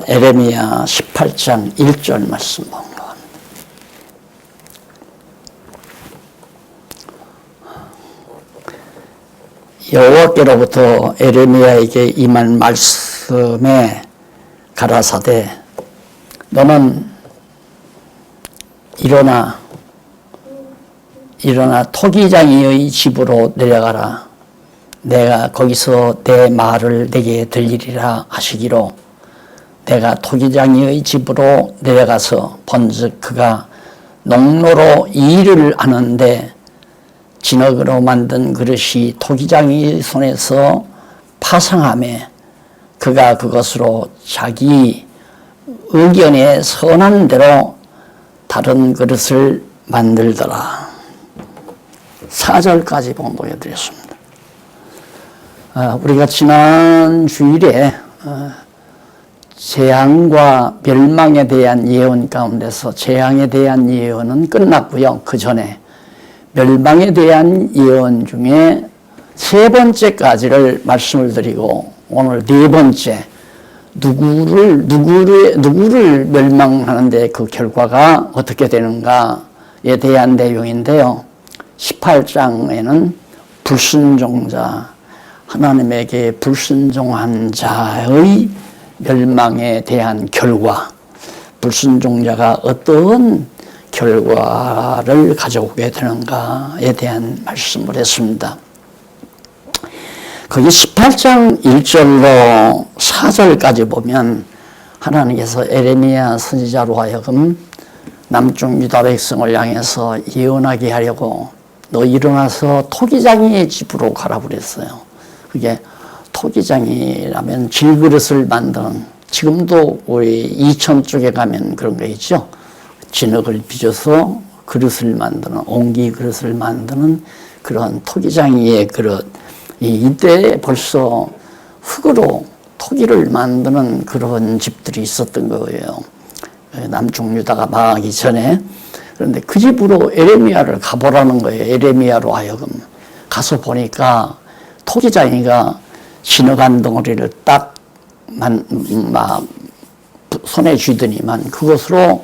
에레미야 18장 1절 말씀 본다. 여호와께로부터 에레미야에게 임한 말씀에 가라사대 너는 일어나 토기장이의 집으로 내려가라. 내가 거기서 내 말을 내게 들리리라 하시기로 내가 토기장이의 집으로 내려가서 본즉 그가 농로로 일을 하는데 진흙으로 만든 그릇이 토기장의 손에서 파상하매 그가 그것으로 자기 의견에 선한 대로 다른 그릇을 만들더라. 4절까지 봉독해 드렸습니다. 우리가 지난 주일에 재앙과 멸망에 대한 예언 가운데서 재앙에 대한 예언은 끝났고요. 그 전에 멸망에 대한 예언 중에 세 번째까지를 말씀을 드리고 오늘 네 번째 누구를 멸망하는데 그 결과가 어떻게 되는가에 대한 내용인데요. 18장에는 불순종자, 하나님에게 불순종한 자의 멸망에 대한 결과, 불순종자가 어떤 결과를 가져오게 되는가에 대한 말씀을 했습니다. 거기 18장 1절로 4절까지 보면 하나님께서 에레미야 선지자로 하여금 남쪽 유다 백성을 향해서 예언하게 하려고 너 일어나서 토기장이의 집으로 가라 그랬어요. 그게 토기장이라면 질그릇을 만드는, 지금도 우리 이천 쪽에 가면 그런 거 있죠. 진흙을 빚어서 그릇을 만드는, 옹기 그릇을 만드는 그런 토기장이의 그릇. 이때 벌써 흙으로 토기를 만드는 그런 집들이 있었던 거예요. 남쪽 유다가 망하기 전에. 그런데 그 집으로 에레미야를 가보라는 거예요. 에레미야로 하여금. 가서 보니까 토기장이가 진흙 한 덩어리를 딱 손에 쥐더니만 그것으로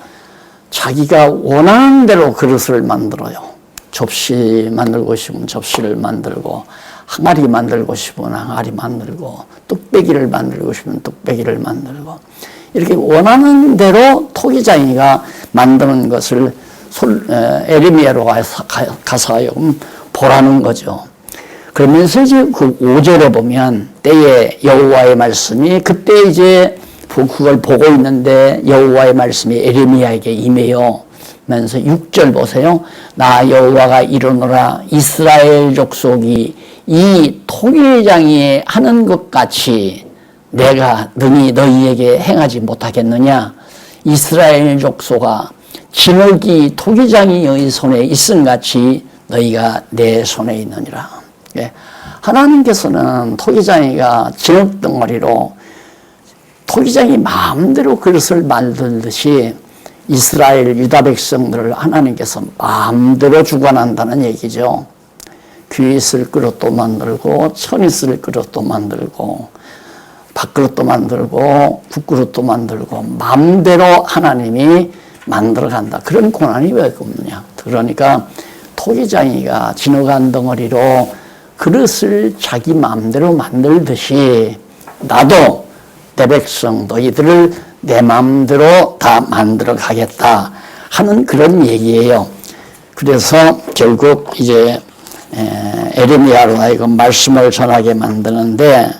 자기가 원하는 대로 그릇을 만들어요. 접시 만들고 싶으면 접시를 만들고, 항아리 만들고 싶으면 항아리 만들고, 뚝배기를 만들고 싶으면 뚝배기를 만들고, 이렇게 원하는 대로 토기장이가 만드는 것을 에레미야로 가서 보라는 거죠. 그러면서 이제 그 5절에 보면 때에 여호와의 말씀이, 그때 이제 그걸 보고 있는데 여호와의 말씀이 에레미야에게 임해요. 면서 6절 보세요. 나 여호와가 이르노라 이스라엘 족속이 이 토기장이 하는 것 같이 내가 능히 너희에게 행하지 못하겠느냐. 이스라엘 족속아 진흙이 토기장이의 손에 있음 같이 너희가 내 손에 있느니라. 하나님께서는 토기장이가 진흙 덩어리로 토기장이 마음대로 그릇을 만들듯이 이스라엘 유다 백성들을 하나님께서 마음대로 주관한다는 얘기죠. 귀 있을 그릇도 만들고 천 있을 그릇도 만들고 밥그릇도 만들고 국그릇도 만들고 마음대로 하나님이 만들어간다. 그런 고난이 왜 없느냐. 그러니까 토기장이가 진흙 한 덩어리로 그릇을 자기 마음대로 만들듯이 나도 내 백성 너희들을 내 마음대로 다 만들어 가겠다 하는 그런 얘기예요. 그래서 결국 이제 에레미야로 하여금 말씀을 전하게 만드는데,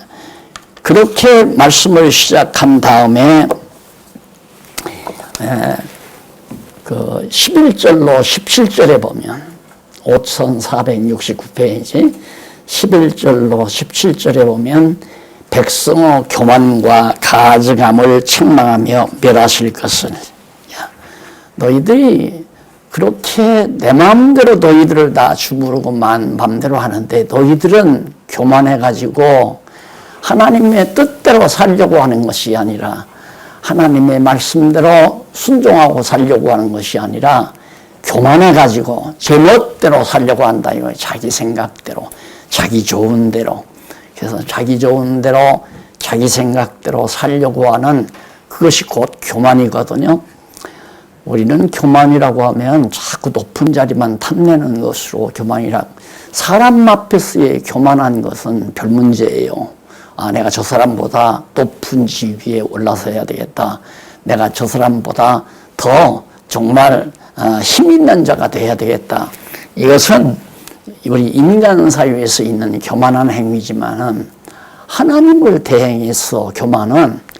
그렇게 말씀을 시작한 다음에 그 11절로 17절에 보면 5469페이지 11절로 17절에 보면 백성의 교만과 가증함을 책망하며 멸하실 것을, 너희들이 그렇게 내 마음대로 너희들을 다 주무르고 마음대로 하는데 너희들은 교만해가지고 하나님의 뜻대로 살려고 하는 것이 아니라, 하나님의 말씀대로 순종하고 살려고 하는 것이 아니라 교만해가지고 제멋대로 살려고 한다 이거예요. 자기 생각대로, 자기 좋은 대로. 그래서 자기 좋은 대로, 자기 생각대로 살려고 하는 그것이 곧 교만이거든요. 우리는 교만이라고 하면 자꾸 높은 자리만 탐내는 것으로 교만이라. 사람 앞에서의 교만한 것은 별 문제예요. 아, 내가 저 사람보다 높은 지위에 올라서야 되겠다. 내가 저 사람보다 더 정말 힘 있는 자가 돼야 되겠다. 이것은 우리 인간 사회에서 있는 교만한 행위지만은 하나님을 대행해서 교만은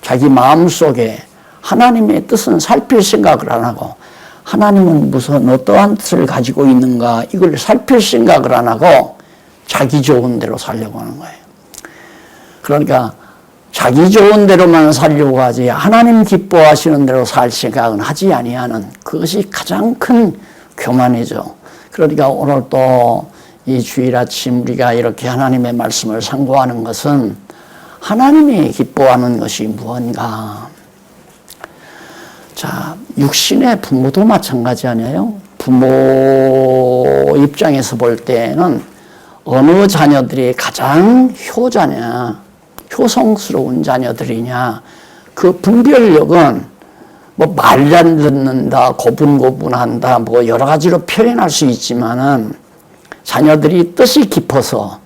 자기 마음속에 하나님의 뜻은 살필 생각을 안 하고 하나님은 무슨 어떠한 뜻을 가지고 있는가 이걸 살필 생각을 안 하고 자기 좋은 대로 살려고 하는 거예요. 그러니까 자기 좋은 대로만 살려고 하지 하나님 기뻐하시는 대로 살 생각은 하지 아니하는 그것이 가장 큰 교만이죠. 그러니까 오늘 또 이 주일 아침 우리가 이렇게 하나님의 말씀을 상고하는 것은 하나님이 기뻐하는 것이 무언가. 자, 육신의 부모도 마찬가지 아니에요? 부모 입장에서 볼 때는 어느 자녀들이 가장 효자냐, 효성스러운 자녀들이냐, 그 분별력은 뭐 말 안 듣는다, 고분고분한다, 뭐 여러 가지로 표현할 수 있지만은 자녀들이 뜻이 깊어서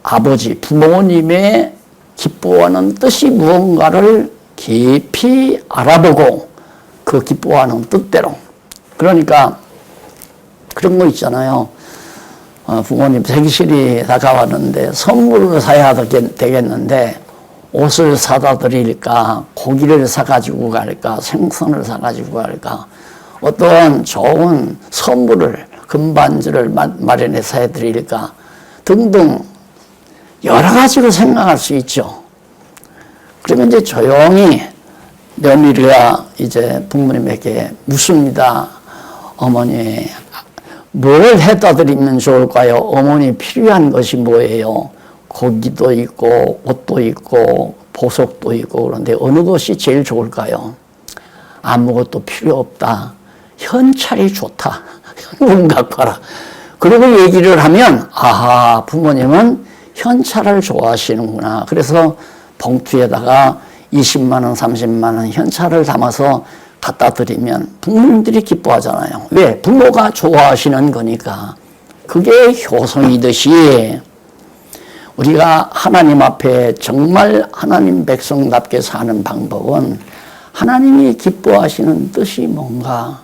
아버지, 부모님의 기뻐하는 뜻이 무언가를 깊이 알아보고 그 기뻐하는 뜻대로. 그러니까 그런 거 있잖아요. 부모님 생신이 다가왔는데 선물을 사야 되겠는데 옷을 사다 드릴까, 고기를 사가지고 갈까, 생선을 사가지고 갈까, 어떤 좋은 선물을, 금반지를 마련해서 해드릴까 등등 여러 가지로 생각할 수 있죠. 그러면 이제 조용히 며느리가 이제 부모님에게 묻습니다. 어머니, 뭘 해다 드리면 좋을까요? 어머니 필요한 것이 뭐예요? 고기도 있고 옷도 있고 보석도 있고 그런데 어느 것이 제일 좋을까요? 아무것도 필요 없다. 현찰이 좋다. 현금 갖고 와라. 그리고 얘기를 하면 아하, 부모님은 현찰을 좋아하시는구나. 그래서 봉투에다가 20만 원, 30만 원 현찰을 담아서 갖다 드리면 부모님들이 기뻐하잖아요. 왜? 부모가 좋아하시는 거니까. 그게 효성이듯이 우리가 하나님 앞에 정말 하나님 백성답게 사는 방법은 하나님이 기뻐하시는 뜻이 뭔가,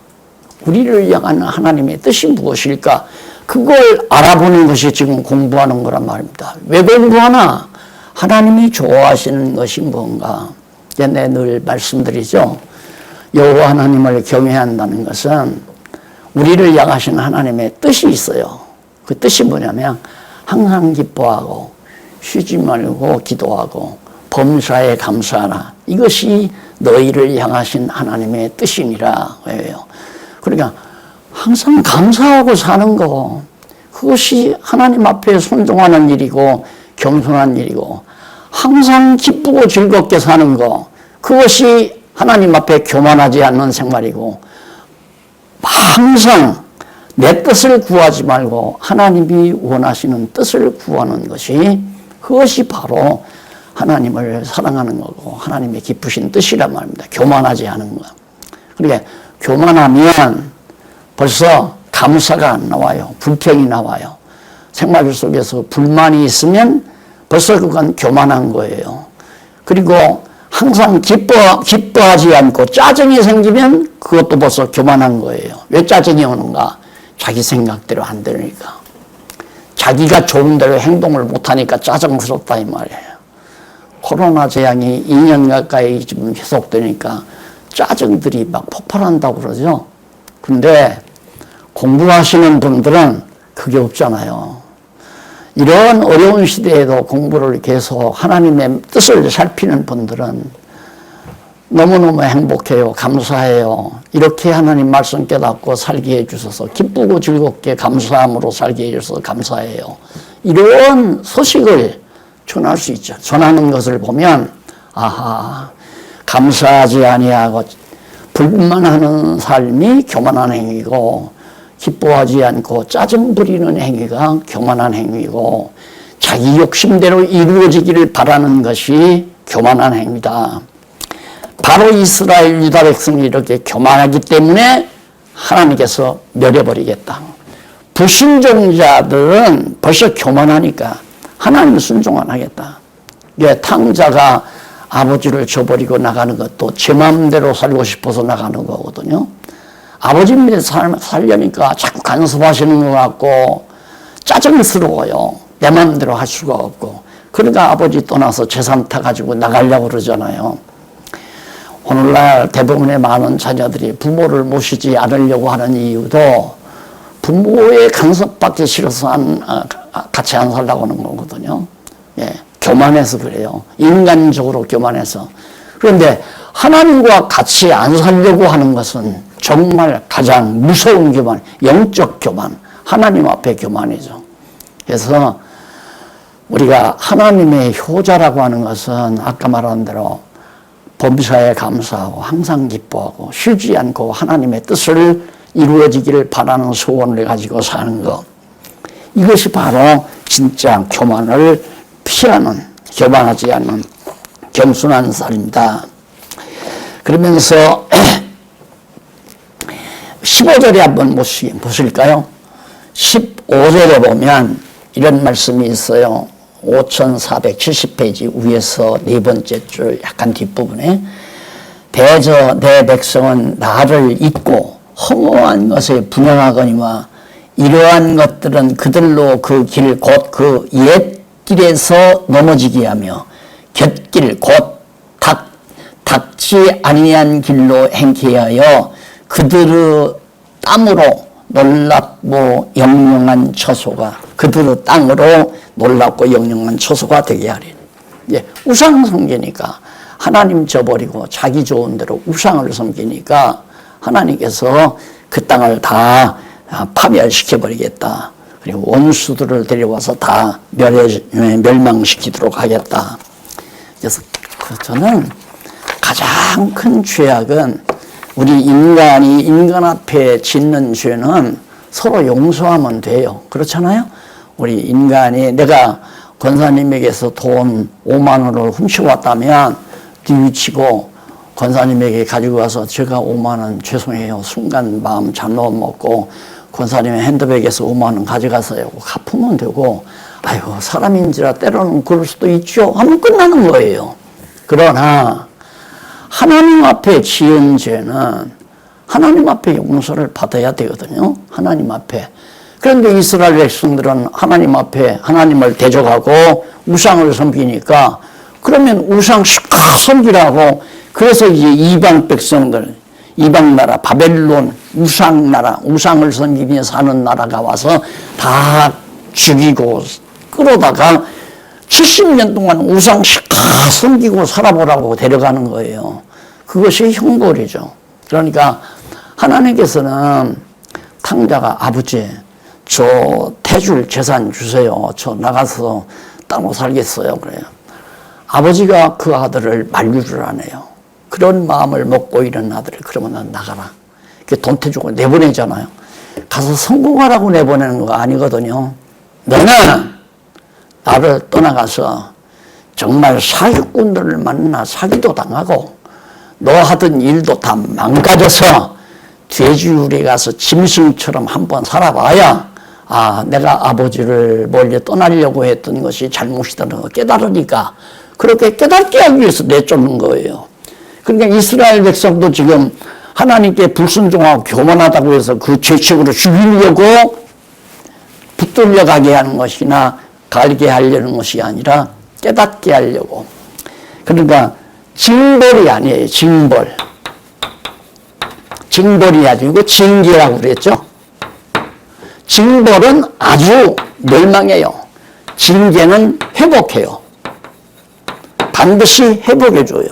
우리를 향한 하나님의 뜻이 무엇일까, 그걸 알아보는 것이 지금 공부하는 거란 말입니다. 왜 공부하나? 하나님이 좋아하시는 것이 뭔가. 내가 늘 말씀드리죠. 여호와 하나님을 경외한다는 것은 우리를 향하신 하나님의 뜻이 있어요. 그 뜻이 뭐냐면 항상 기뻐하고 쉬지 말고 기도하고 범사에 감사하라. 이것이 너희를 향하신 하나님의 뜻이니라. 왜요? 그러니까 항상 감사하고 사는 거, 그것이 하나님 앞에 순종하는 일이고 겸손한 일이고, 항상 기쁘고 즐겁게 사는 거, 그것이 하나님 앞에 교만하지 않는 생활이고, 항상 내 뜻을 구하지 말고 하나님이 원하시는 뜻을 구하는 것이, 그것이 바로 하나님을 사랑하는 거고 하나님의 기쁘신 뜻이란 말입니다. 교만하지 않은 거. 그러니까 교만하면 벌써 감사가 안 나와요. 불평이 나와요. 생활 속에서 불만이 있으면 벌써 그건 교만한 거예요. 그리고 항상 기뻐하지 않고 짜증이 생기면 그것도 벌써 교만한 거예요. 왜 짜증이 오는가? 자기 생각대로 안 되니까. 자기가 좋은 대로 행동을 못하니까 짜증스럽다 이 말이에요. 코로나 재앙이 2년 가까이 지금 계속되니까 짜증들이 막 폭발한다고 그러죠. 근데 공부하시는 분들은 그게 없잖아요. 이런 어려운 시대에도 공부를 계속 하나님의 뜻을 살피는 분들은 너무너무 행복해요. 감사해요. 이렇게 하나님 말씀 깨닫고 살게 해주셔서 기쁘고 즐겁게 감사함으로 살게 해주셔서 감사해요. 이런 소식을 전할 수 있죠. 전하는 것을 보면 아하, 감사하지 아니하고 불만하는 삶이 교만한 행위고, 기뻐하지 않고 짜증 부리는 행위가 교만한 행위고, 자기 욕심대로 이루어지기를 바라는 것이 교만한 행위다. 바로 이스라엘 유다 백성이 이렇게 교만하기 때문에 하나님께서 멸해버리겠다. 불신종자들은 벌써 교만하니까 하나님 순종 안 하겠다. 탕자가 아버지를 저버리고 나가는 것도 제 마음대로 살고 싶어서 나가는 거거든요. 아버지 밑에 살려니까 자꾸 간섭하시는 것 같고 짜증스러워요. 내 마음대로 할 수가 없고. 그러니까 아버지 떠나서 재산 타가지고 나가려고 그러잖아요. 오늘날 대부분의 많은 자녀들이 부모를 모시지 않으려고 하는 이유도 부모의 간섭받기 싫어서 같이 안 살라고 하는 거거든요. 예, 교만해서 그래요. 인간적으로 교만해서. 그런데 하나님과 같이 안 살려고 하는 것은 정말 가장 무서운 교만, 영적 교만, 하나님 앞에 교만이죠. 그래서 우리가 하나님의 효자라고 하는 것은 아까 말한 대로 범사에 감사하고 항상 기뻐하고 쉬지 않고 하나님의 뜻을 이루어지기를 바라는 소원을 가지고 사는 것. 이것이 바로 진짜 교만을 피하는, 교만하지 않는 겸손한 삶입니다. 그러면서 15절에 한번 보실까요? 15절에 보면 이런 말씀이 있어요. 5470페이지 위에서 네 번째 줄 약간 뒷부분에 대저 내 백성은 나를 잊고 허무한 것에 분양하거니와 이러한 것들은 그들로 그 길 곧 그 옛 길에서 넘어지게 하며 곁길 곧 닥지 아니한 길로 행케 하여 그들의 땀으로 놀랍고 영영한 처소가 그들의 땅으로 놀랍고 영영한 처소가 되게 하리니. 예, 우상 섬기니까 하나님 저버리고 자기 좋은 대로 우상을 섬기니까 하나님께서 그 땅을 다 파멸시켜버리겠다. 그리고 원수들을 데려와서 다 멸망시키도록 하겠다. 그래서 저는 가장 큰 죄악은 우리 인간이 인간 앞에 짓는 죄는 서로 용서하면 돼요. 그렇잖아요? 우리 인간이 내가 권사님에게서 돈 5만 원을 훔쳐왔다면 뒤치고 권사님에게 가지고 와서 제가 5만 원 죄송해요. 순간 마음 잘못 먹고 권사님의 핸드백에서 5만 원 가져가서요. 갚으면 되고 아이고 사람인지라 때로는 그럴 수도 있죠. 하면 끝나는 거예요. 그러나 하나님 앞에 지은 죄는 하나님 앞에 용서를 받아야 되거든요. 하나님 앞에. 그런데 이스라엘 백성들은 하나님 앞에 하나님을 대적하고 우상을 섬기니까 그러면 우상 시커 섬기라고 그래서 이제 이방 백성들, 이방 나라, 바벨론, 우상 나라, 우상을 섬기며 사는 나라가 와서 다 죽이고 끌어다가 70년 동안 우상 시커 섬기고 살아보라고 데려가는 거예요. 그것이 형벌이죠. 그러니까 하나님께서는 탕자가 아버지 저 태줄 재산 주세요. 저 나가서 따로 살겠어요. 그래요. 아버지가 그 아들을 만류를 안 해요. 그런 마음을 먹고 있는 아들을 그러면 나가라. 돈 태주고 내보내잖아요. 가서 성공하라고 내보내는 거 아니거든요. 너는 나를 떠나가서 정말 사기꾼들을 만나 사기도 당하고 너 하던 일도 다 망가져서 돼지우리에 가서 짐승처럼 한번 살아봐야 아 내가 아버지를 멀리 떠나려고 했던 것이 잘못이다는 걸 깨달으니까 그렇게 깨닫게 하기 위해서 내쫓는 거예요. 그러니까 이스라엘 백성도 지금 하나님께 불순종하고 교만하다고 해서 그 죄책으로 죽이려고 붙들려 가게 하는 것이나 갈게 하려는 것이 아니라 깨닫게 하려고. 그러니까 징벌이 아니에요. 징벌. 징벌이 아니고 징계라고 그랬죠. 징벌은 아주 멸망해요. 징계는 회복해요. 반드시 회복해줘요.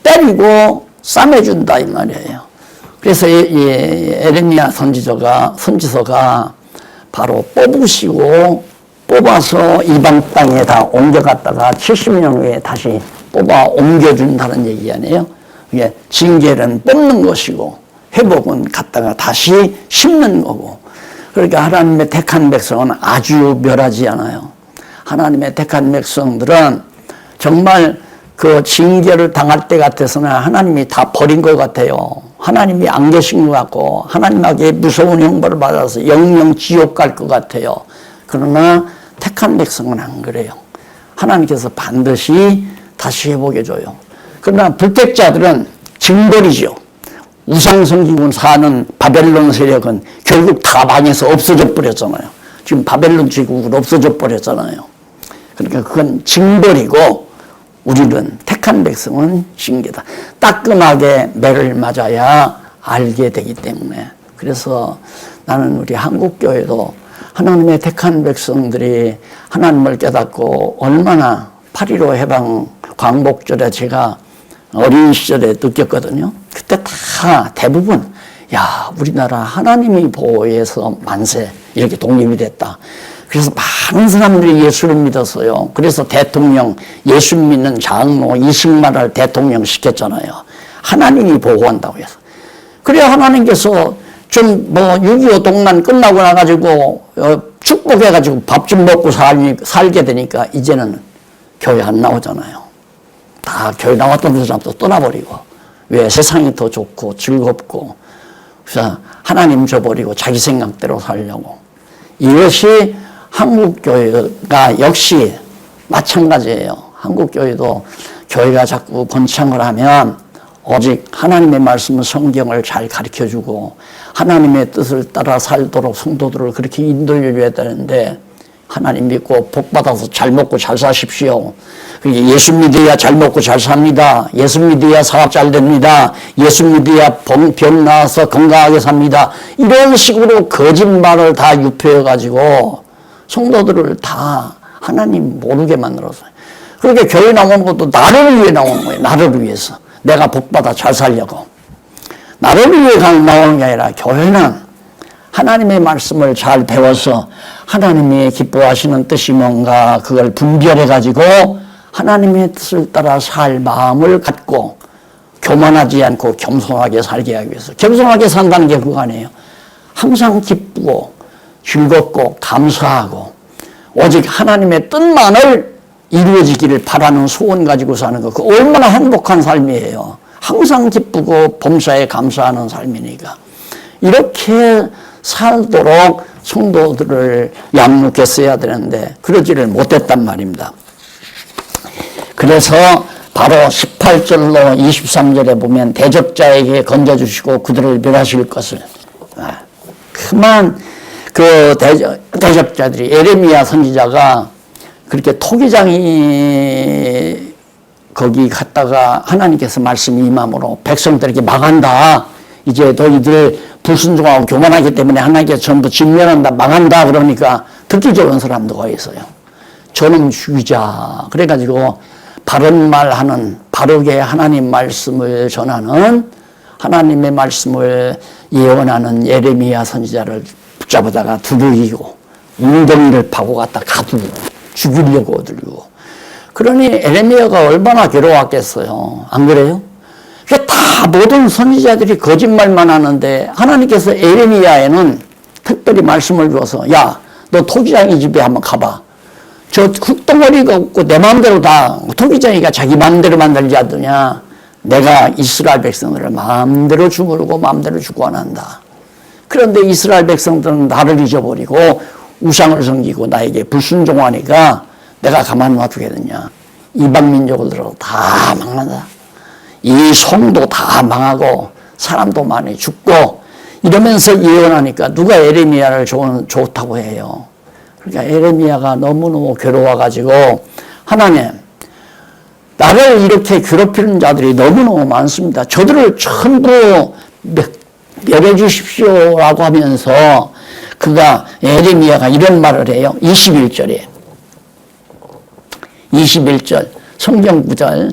때리고 싸매준다 이 말이에요. 그래서 에레미야 선지서가 바로 뽑아서 이방 땅에 다 옮겨갔다가 70년 후에 다시 뽑아 옮겨준다는 얘기 아니에요. 이게 징계는 뽑는 것이고 회복은 갖다가 다시 심는 거고. 그러니까 하나님의 택한 백성은 아주 멸하지 않아요. 하나님의 택한 백성들은 정말 그 징계를 당할 때 같아서는 하나님이 다 버린 것 같아요. 하나님이 안 계신 것 같고 하나님에게 무서운 형벌을 받아서 영영 지옥 갈 것 같아요. 그러나 택한 백성은 안 그래요. 하나님께서 반드시 다시 회복해 줘요. 그러나 불택자들은 징벌이죠. 우상숭배군 사는 바벨론 세력은 결국 다 망해서 없어져 버렸잖아요. 지금 바벨론 제국으로 없어져 버렸잖아요. 그러니까 그건 징벌이고 우리는 택한 백성은 징계다. 따끔하게 매를 맞아야 알게 되기 때문에. 그래서 나는 우리 한국교회도 하나님의 택한 백성들이 하나님을 깨닫고 얼마나 8.15 해방 광복절에 제가 어린 시절에 느꼈거든요. 그때 다 대부분 야 우리나라 하나님이 보호해서 만세 이렇게 독립이 됐다. 그래서 많은 사람들이 예수를 믿었어요. 그래서 대통령 예수 믿는 장로 이승만을 대통령 시켰잖아요. 하나님이 보호한다고 해서. 그래야 하나님께서 좀 뭐 6.25 동란 끝나고 나가지고 축복해가지고 밥 좀 먹고 살게 되니까 이제는 교회 안 나오잖아요. 다 교회 나왔던 사람도 떠나버리고. 왜? 세상이 더 좋고 즐겁고 그래서 하나님 줘버리고 자기 생각대로 살려고. 이것이 한국교회가 역시 마찬가지예요. 한국교회도 교회가 자꾸 번창을 하면 오직 하나님의 말씀 성경을 잘 가르쳐주고 하나님의 뜻을 따라 살도록 성도들을 그렇게 인도해줘야 되는데 하나님 믿고 복받아서 잘 먹고 잘 사십시오. 예수 믿어야 잘 먹고 잘 삽니다. 예수 믿어야 사업 잘 됩니다. 예수 믿어야 병 나아서 건강하게 삽니다. 이런 식으로 거짓말을 다 유포해가지고 성도들을 다 하나님 모르게 만들었어요. 그렇게 교회 나오는 것도 나를 위해 나오는 거예요. 나를 위해서. 내가 복받아 잘 살려고. 나를 위해 나오는 게 아니라 교회는 하나님의 말씀을 잘 배워서 하나님이 기뻐하시는 뜻이 뭔가 그걸 분별해가지고 하나님의 뜻을 따라 살 마음을 갖고 교만하지 않고 겸손하게 살게 하기 위해서. 겸손하게 산다는 게 그거 아니에요. 항상 기쁘고 즐겁고 감사하고 오직 하나님의 뜻만을 이루어지기를 바라는 소원 가지고 사는 거. 그 얼마나 행복한 삶이에요. 항상 기쁘고 범사에 감사하는 삶이니까. 이렇게 살도록 성도들을 양육했어야 되는데 그러지를 못했단 말입니다. 그래서 바로 18절로 23절에 보면 대적자에게 건져주시고 그들을 멸하실 것을. 그만 그 대적자들이 에레미야 선지자가 그렇게 토기장이 거기 갔다가 하나님께서 말씀이 임함으로 백성들에게 망한다. 이제 너희들 불순종하고 교만하기 때문에 하나님께서 전부 진멸한다. 망한다. 그러니까 듣기 좋은 사람도 있어요. 저놈 죽이자. 그래가지고 바른 말하는 바르게 하나님 말씀을 전하는 하나님의 말씀을 예언하는 예레미야 선지자를 붙잡아다가 두들기고 웅덩이를 파고 갔다 가두고 죽이려고 들고. 그러니 에레미야가 얼마나 괴로웠겠어요. 안 그래요? 다 모든 선지자들이 거짓말만 하는데 하나님께서 에레미야에는 특별히 말씀을 주어서 야, 너 토기장이 집에 한번 가봐. 저 흙덩어리가 없고 내 마음대로 다 토기장이가 자기 마음대로 만들지 않느냐. 내가 이스라엘 백성들을 마음대로 주무르고 마음대로 주관한다. 그런데 이스라엘 백성들은 나를 잊어버리고 우상을 섬기고 나에게 불순종하니까 내가 가만 놔두겠느냐. 이방 민족을 들어 다 망한다. 이 성도 다 망하고 사람도 많이 죽고 이러면서 예언하니까 누가 에레미야를 좋다고 해요. 그러니까 에레미야가 너무너무 괴로워가지고 하나님 나를 이렇게 괴롭히는 자들이 너무너무 많습니다. 저들을 전부 멸해 주십시오라고 하면서 그가 에레미야가 이런 말을 해요. 21절에 21절 성경 구절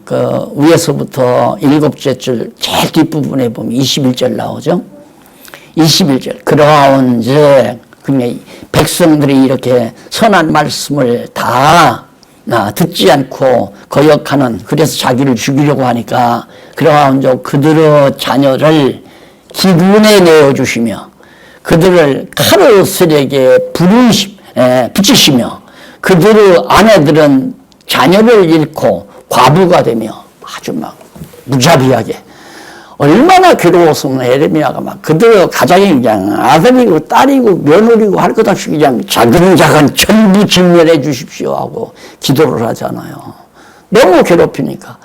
그 위에서부터 7째 줄 제일 뒷부분에 보면 21절 나오죠. 21절 그러한즉 백성들이 이렇게 선한 말씀을 다 듣지 않고 거역하는 그래서 자기를 죽이려고 하니까 그러한즉 그들의 자녀를 기근에 내어주시며 그들을 칼을 쓰레기에 붙이시며 그들의 아내들은 자녀를 잃고 과부가 되며 아주 막 무자비하게 얼마나 괴로웠으면 에레미야가 막 그들 가장이 그냥 아들이고 딸이고 며느리고 할 것 없이 그냥 자근자근 전부 진멸해 주십시오 하고 기도를 하잖아요. 너무 괴롭히니까.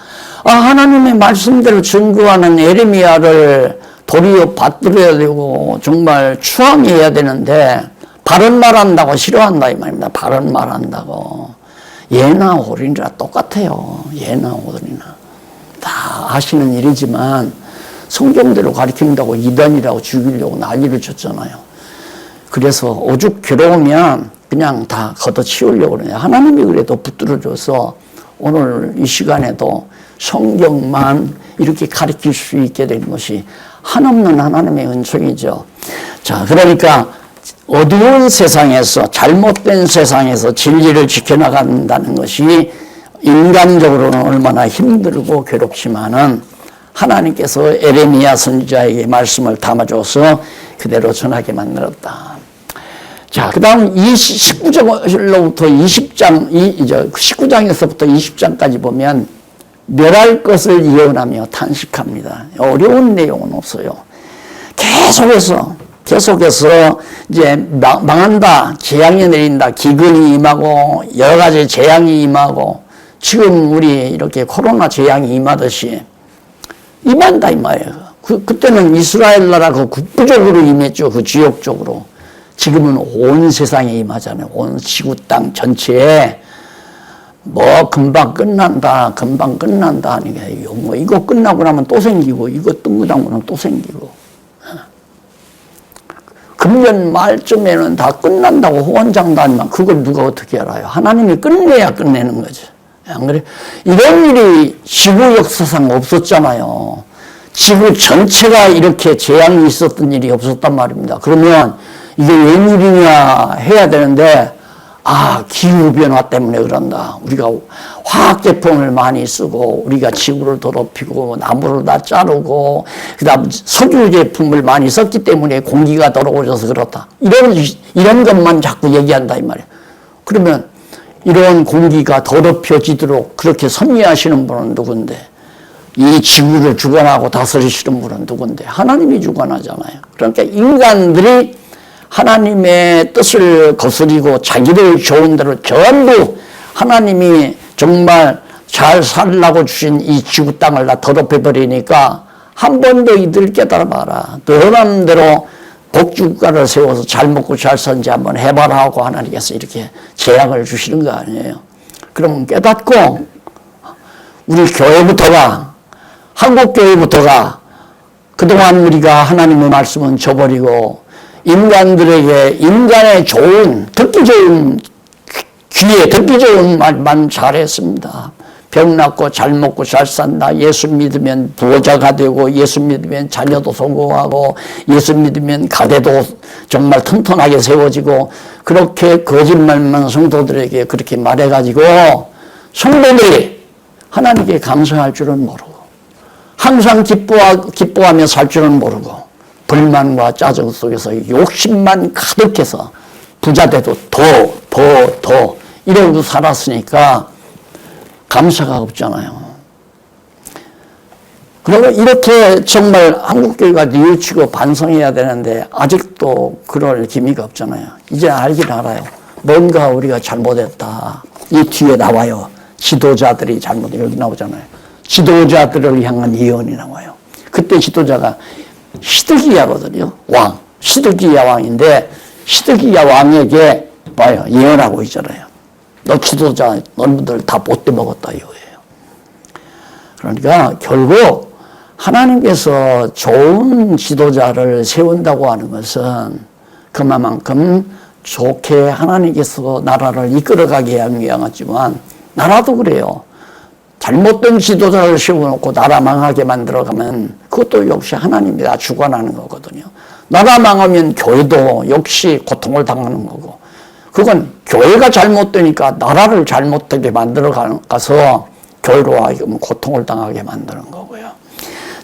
하나님의 말씀대로 증거하는 에레미야를 도리어 받들어야 되고 정말 추앙해야 되는데 바른 말 한다고 싫어한다 이 말입니다. 바른 말 한다고. 예나 어린이라 똑같아요. 예나 어린이나. 다 하시는 일이지만 성경대로 가르친다고 이단이라고 죽이려고 난리를 쳤잖아요. 그래서 오죽 괴로우면 그냥 다 걷어치우려고 그러냐. 하나님이 그래도 붙들어줘서 오늘 이 시간에도 성경만 이렇게 가르칠 수 있게 된 것이 한없는 하나님의 은총이죠. 자, 그러니까 어두운 세상에서 잘못된 세상에서 진리를 지켜나간다는 것이 인간적으로는 얼마나 힘들고 괴롭지만은 하나님께서 에레미야 선지자에게 말씀을 담아줘서 그대로 전하게 만들었다. 자, 그 다음 19장로부터 20장, 19장에서부터 20장까지 보면 멸할 것을 예언하며 탄식합니다. 어려운 내용은 없어요. 계속해서 이제 망한다, 재앙이 내린다, 기근이 임하고 여러 가지 재앙이 임하고 지금 우리 이렇게 코로나 재앙이 임하듯이 임한다 이 말이에요. 그때는 이스라엘 나라 그 국부적으로 임했죠. 그 지역적으로. 지금은 온 세상에 임하잖아요. 온 지구 땅 전체에 뭐 금방 끝난다 하니까 뭐 이거 끝나고 나면 또 생기고 이거 끝나고 나면 또 생기고 금년 말쯤에는 다 끝난다고 호언장담하면 그걸 누가 어떻게 알아요? 하나님이 끝내야 끝내는 거죠. 안 그래? 이런 일이 지구 역사상 없었잖아요. 지구 전체가 이렇게 재앙이 있었던 일이 없었단 말입니다. 그러면 이게 웬일이냐 해야 되는데 기후변화 때문에 그런다. 우리가 화학제품을 많이 쓰고 우리가 지구를 더럽히고 나무를 다 자르고 그다음 석유 제품을 많이 썼기 때문에 공기가 더러워져서 그렇다. 이런 것만 자꾸 얘기한다 이 말이에요. 그러면 이런 공기가 더럽혀지도록 그렇게 섭리하시는 분은 누군데? 이 지구를 주관하고 다스리시는 분은 누군데? 하나님이 주관하잖아요. 그러니까 인간들이 하나님의 뜻을 거스리고 자기들 좋은 대로 전부 하나님이 정말 잘 살라고 주신 이 지구 땅을 다 더럽혀버리니까 한 번 더 이들 깨달아봐라. 너 마음대로 복주국가를 세워서 잘 먹고 잘 살지 한번 해봐라 하고 하나님께서 이렇게 재앙을 주시는 거 아니에요. 그러면 깨닫고 우리 교회부터가 한국교회부터가 그동안 우리가 하나님의 말씀은 저버리고 인간들에게 인간의 좋은 듣기 좋은 귀에 듣기 좋은 말만 잘했습니다. 병 낫고 잘 먹고 잘 산다. 예수 믿으면 부자가 되고 예수 믿으면 자녀도 성공하고 예수 믿으면 가대도 정말 튼튼하게 세워지고 그렇게 거짓말만 성도들에게 그렇게 말해가지고 성도들이 하나님께 감사할 줄은 모르고 항상 기뻐하며 살 줄은 모르고 불만과 짜증 속에서 욕심만 가득해서 부자돼도 더 이러고 살았으니까 감사가 없잖아요. 그러면 이렇게 정말 한국교회가 뉘우치고 반성해야 되는데 아직도 그럴 기미가 없잖아요. 이제 알긴 알아요. 뭔가 우리가 잘못했다. 이 뒤에 나와요. 지도자들이 잘못해 여기 나오잖아요. 지도자들을 향한 예언이 나와요. 그때 지도자가 시드기야거든요. 왕. 시드기야 왕인데 시드기야 왕에게 봐요. 예언하고 있잖아요. 너 지도자 너희들 다 못돼 먹었다 이거예요. 그러니까 결국 하나님께서 좋은 지도자를 세운다고 하는 것은 그만큼 좋게 하나님께서 나라를 이끌어가게 하지만 나라도 그래요. 잘못된 지도자를 세워놓고 나라 망하게 만들어가면 그것도 역시 하나님이 다 주관하는 거거든요. 나라 망하면 교회도 역시 고통을 당하는 거고 그건 교회가 잘못되니까 나라를 잘못되게 만들어가서 교회로 하여금 고통을 당하게 만드는 거고요.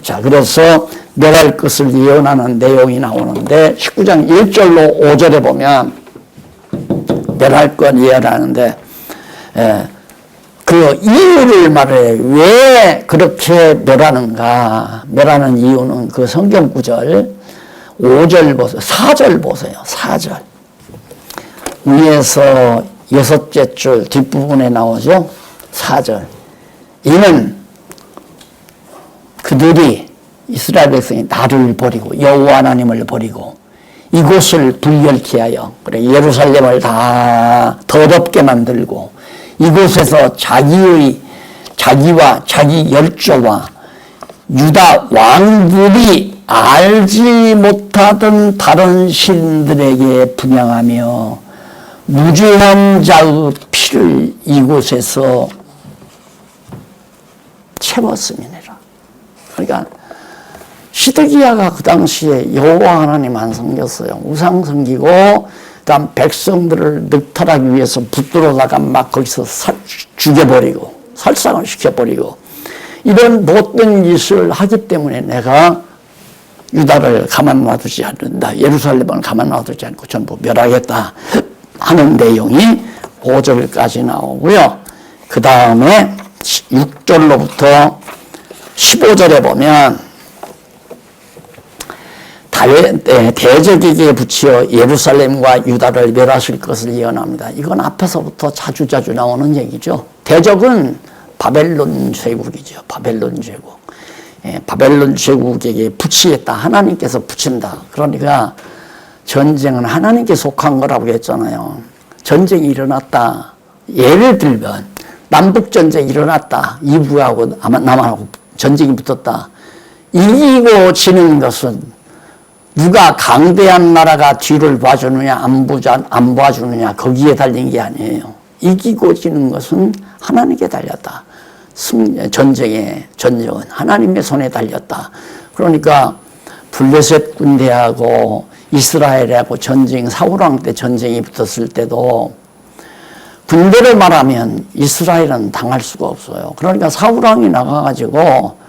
자, 그래서 멸할 것을 예언하는 내용이 나오는데 19장 1절로 5절에 보면 멸할 것 예언하는데 그 이유를 말해. 왜 그렇게 멸하는가? 멸하는 이유는 그 성경 구절 5절 보세요. 4절 보세요. 4절. 위에서 6째 줄 뒷부분에 나오죠. 4절. 이는 그들이 이스라엘 백성이 나를 버리고 여호와 하나님을 버리고 이곳을 불멸케 하여 그래 예루살렘을 다 더럽게 만들고 이곳에서 자기와 자기 열조와 유다 왕들이 알지 못하던 다른 신들에게 분향하며 무죄한 자의 피를 이곳에서 채웠음이니라. 그러니까 시드기야가 그 당시에 여호와 하나님 안 섬겼어요. 우상 섬기고 그다음 백성들을 늑탈하기 위해서 붙들어다가 막 거기서 죽여버리고 살상을 시켜버리고 이런 못된 짓을 하기 때문에 내가 유다를 가만 놔두지 않는다. 예루살렘을 가만 놔두지 않고 전부 멸하겠다 하는 내용이 5절까지 나오고요. 그 다음에 6절로부터 15절에 보면 대적에게 붙여 예루살렘과 유다를 멸하실 것을 예언합니다. 이건 앞에서부터 자주자주 나오는 얘기죠. 대적은 바벨론 제국이죠. 바벨론 제국. 바벨론 제국에게 붙이겠다. 하나님께서 붙인다. 그러니까 전쟁은 하나님께 속한 거라고 했잖아요. 전쟁이 일어났다. 예를 들면 남북전쟁이 일어났다. 이북하고 남한하고 전쟁이 붙었다. 이기고 지는 것은 누가 강대한 나라가 뒤를 봐주느냐 안 봐주느냐 거기에 달린 게 아니에요. 이기고 지는 것은 하나님께 달렸다. 전쟁은 하나님의 손에 달렸다. 그러니까 블레셋 군대하고 이스라엘하고 사울왕 때 전쟁이 붙었을 때도 군대를 말하면 이스라엘은 당할 수가 없어요. 그러니까 사울왕이 나가가지고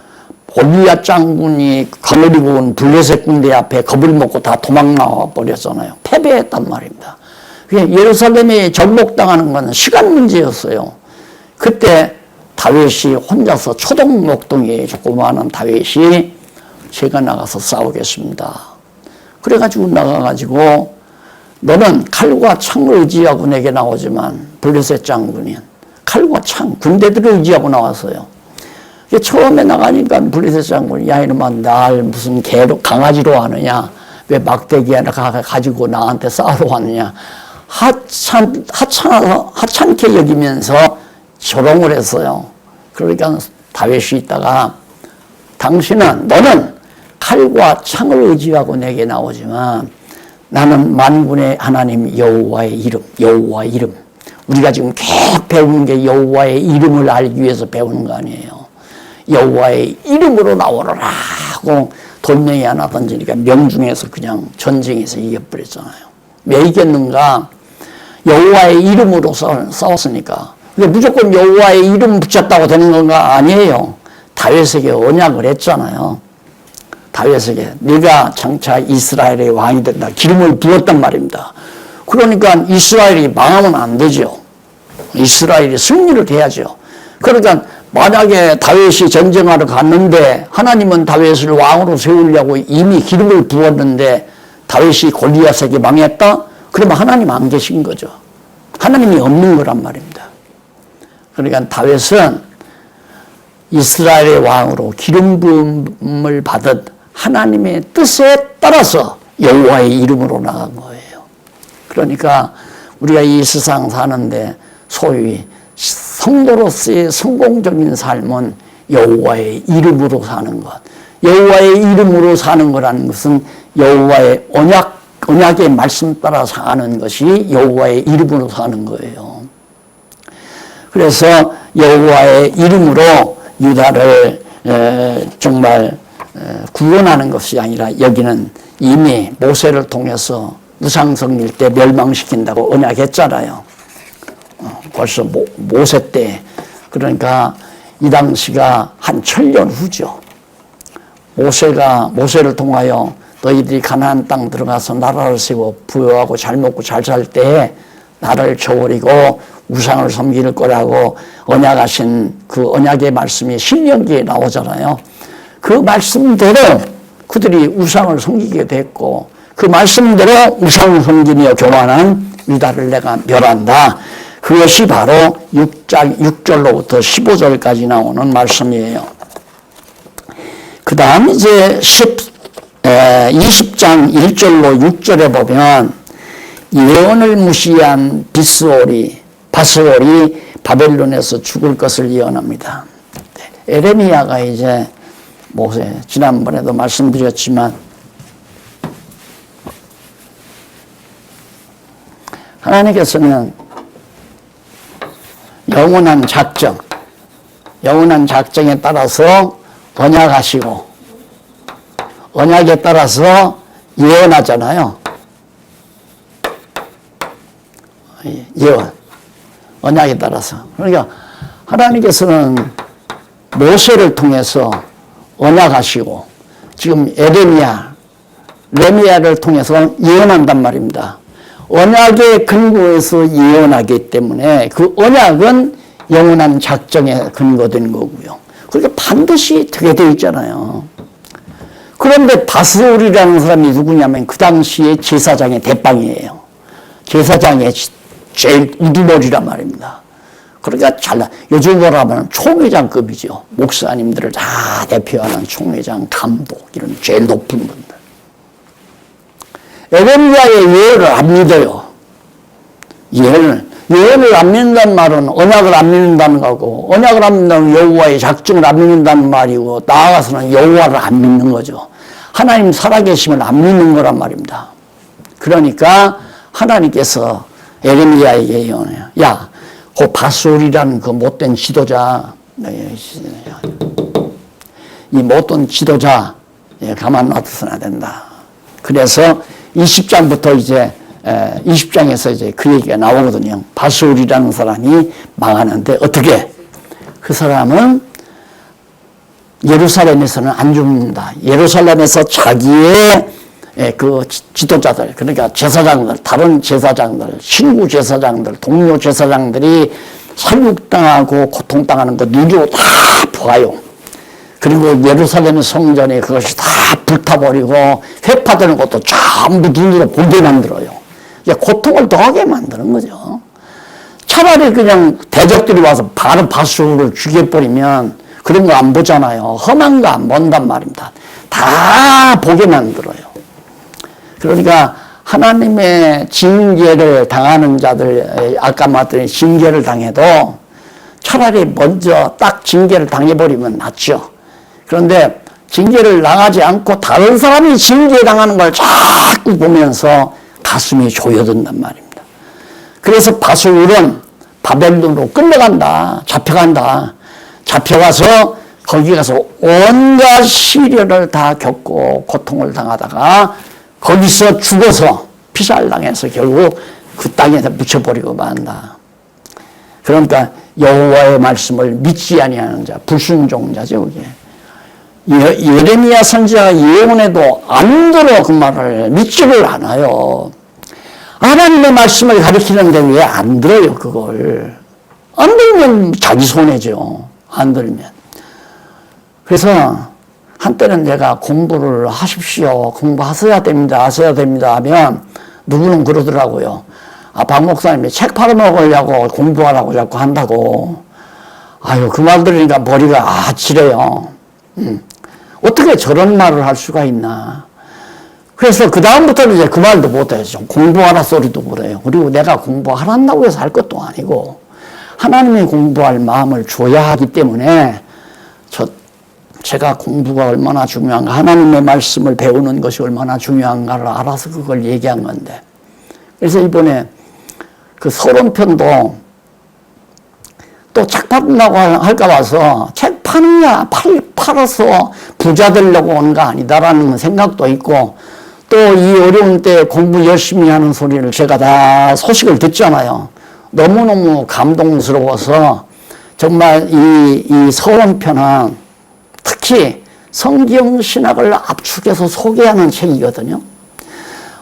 골리앗 장군이 거느리고 온 블레셋 군대 앞에 겁을 먹고 다 도망 나와 버렸잖아요. 패배했단 말입니다. 예루살렘에 정복당하는 건 시간 문제였어요. 그때 다윗이 혼자서 초동 목동에 조그마한 다윗이 제가 나가서 싸우겠습니다. 그래가지고 나가가지고 너는 칼과 창을 의지하고 내게 나오지만 블레셋 장군이 칼과 창 군대들을 의지하고 나왔어요. 처음에 나가니까 블레셋 장군이 야 이놈아 날 무슨 개로 강아지로 하느냐 왜 막대기 하나 가지고 나한테 싸우러 왔느냐 하찮게 여기면서 조롱을 했어요. 그러니까 다윗이 있다가 너는 칼과 창을 의지하고 내게 나오지만 나는 만군의 하나님 여호와의 이름 우리가 지금 계속 배우는 게 여호와의 이름을 알기 위해서 배우는 거 아니에요. 여호와의 이름으로 나오라 하고 돌멩이 하나 던지니까 명중에서 그냥 전쟁에서 이겨버렸잖아요. 왜 이겼는가? 여호와의 이름으로 싸웠으니까. 근데 무조건 여호와의 이름 붙였다고 되는 건가? 아니에요. 다윗에게 언약을 했잖아요. 다윗에게 네가 장차 이스라엘의 왕이 된다. 기름을 부었단 말입니다. 그러니까 이스라엘이 망하면 안 되죠. 이스라엘이 승리를 해야죠. 그러니까 만약에 다윗이 전쟁하러 갔는데 하나님은 다윗을 왕으로 세우려고 이미 기름을 부었는데 다윗이 골리앗에게 망했다? 그러면 하나님 안 계신 거죠. 하나님이 없는 거란 말입니다. 그러니까 다윗은 이스라엘의 왕으로 기름 부음을 받은 하나님의 뜻에 따라서 여호와의 이름으로 나간 거예요. 그러니까 우리가 이 세상 사는데 소위 성도로서의 성공적인 삶은 여호와의 이름으로 사는 것. 여호와의 이름으로 사는 거라는 것은 여호와의 언약의 말씀 따라 사는 것이 여호와의 이름으로 사는 거예요. 그래서 여호와의 이름으로 유다를 정말 구원하는 것이 아니라 여기는 이미 모세를 통해서 우상 섬길 때 멸망시킨다고 언약했잖아요. 벌써 모세 때. 그러니까 이 당시가 한 1000년 후죠. 모세를 통하여 너희들이 가나안 땅 들어가서 나라를 세워 부여하고 잘 먹고 잘 살 때 나를 저버리고 우상을 섬길 거라고 언약하신 그 언약의 말씀이 신명기에 나오잖아요. 그 말씀대로 그들이 우상을 섬기게 됐고 그 말씀대로 우상을 섬기며 교만한 유다를 내가 멸한다. 그것이 바로 6절로부터 15절까지 나오는 말씀이에요. 그 다음 이제 20장 1절로 6절에 보면 예언을 무시한 바스올이 바벨론에서 죽을 것을 예언합니다. 에레미야가 이제 지난번에도 말씀드렸지만 하나님께서는 영원한 작정에 따라서 언약하시고 언약에 따라서 예언하잖아요. 예언, 언약에 따라서. 그러니까 하나님께서는 모세를 통해서 언약하시고 지금 레미야를 통해서 예언한단 말입니다. 언약의 근거에서 예언하기 때문에 그 언약은 영원한 작정에 근거된 거고요. 그러니까 반드시 되게 되어 있잖아요. 그런데 바스올이라는 사람이 누구냐면 그 당시에 제사장의 대빵이에요. 제사장의 제일 우두머리란 말입니다. 그러니까 요즘으로 하면 총회장급이죠. 목사님들을 다 대표하는 총회장, 감독 이런 제일 높은 분들. 에레미야의 예언을 안 믿어요. 예언을 안 믿는다는 말은 언약을 안 믿는다는 거고, 언약을 안 믿는다는 여호와의 작정을 안 믿는다는 말이고, 나아가서는 여호와를 안 믿는 거죠. 하나님 살아계심을 안 믿는 거란 말입니다. 그러니까 하나님께서 에레미야에게 예언해요. 야, 그 바스올이라는 그 못된 지도자, 이 못된 지도자 가만 놔둬서는 안 된다. 그래서 20장부터 이제 20장에서 이제 그 얘기가 나오거든요. 바스올이라는 사람이 망하는데 어떻게? 그 사람은 예루살렘에서는 안 죽는다. 예루살렘에서 자기의 그 지도자들, 그러니까 제사장들, 다른 제사장들, 친구 제사장들, 동료 제사장들이 살육당하고 고통당하는 거 눈으로 다 보아요. 그리고 예루살렘 성전에 그것이 다 불타버리고 회파되는 것도 전부 눈으로 보게 만들어요. 고통을 더하게 만드는 거죠. 차라리 그냥 대적들이 와서 바로 바스올을 죽여버리면 그런 거 안 보잖아요. 험한 거 안 본단 말입니다. 다 보게 만들어요. 그러니까 하나님의 징계를 당하는 자들, 아까 말했더니 징계를 당해도 차라리 먼저 딱 징계를 당해버리면 낫죠. 그런데 징계를 당하지 않고 다른 사람이 징계당하는 걸 자꾸 보면서 가슴이 조여든단 말입니다. 그래서 바스올은 바벨론으로 끌려간다. 잡혀간다. 잡혀가서 거기 가서 온갖 시련을 다 겪고 고통을 당하다가 거기서 죽어서 피살당해서 결국 그 땅에다 묻혀버리고 만다. 그러니까 여호와의 말씀을 믿지 아니하는 자, 불순종자죠. 그게. 예레미야 선지자가 예언해도 안 들어. 그 말을 믿지를 않아요. 하나님의 말씀을 가르치는데 왜 안 들어요? 그걸 안 들면 자기 손해죠. 안 들면. 그래서 한때는 내가 공부를 하십시오. 공부하셔야 됩니다. 하셔야 됩니다 하면 누구는 그러더라고요. 박 목사님이 책 팔아먹으려고 공부하라고 자꾸 한다고. 아유, 그 말 들으니까 머리가 아찔해요. 어떻게 저런 말을 할 수가 있나. 그래서 그 다음부터는 이제 그 말도 못해요. 공부하라 소리도 못해요. 그리고 내가 공부하란다고 해서 할 것도 아니고 하나님이 공부할 마음을 줘야 하기 때문에 제가 공부가 얼마나 중요한가, 하나님의 말씀을 배우는 것이 얼마나 중요한가를 알아서 그걸 얘기한 건데. 그래서 이번에 그 서론편도 또 책 판다고 할까 봐서 책 파느냐, 팔아서 부자 되려고 온 거 아니다라는 생각도 있고, 또 이 어려운 때 공부 열심히 하는 소리를 제가 다 소식을 듣잖아요. 너무너무 감동스러워서 정말 이 서론편은 특히 성경 신학을 압축해서 소개하는 책이거든요.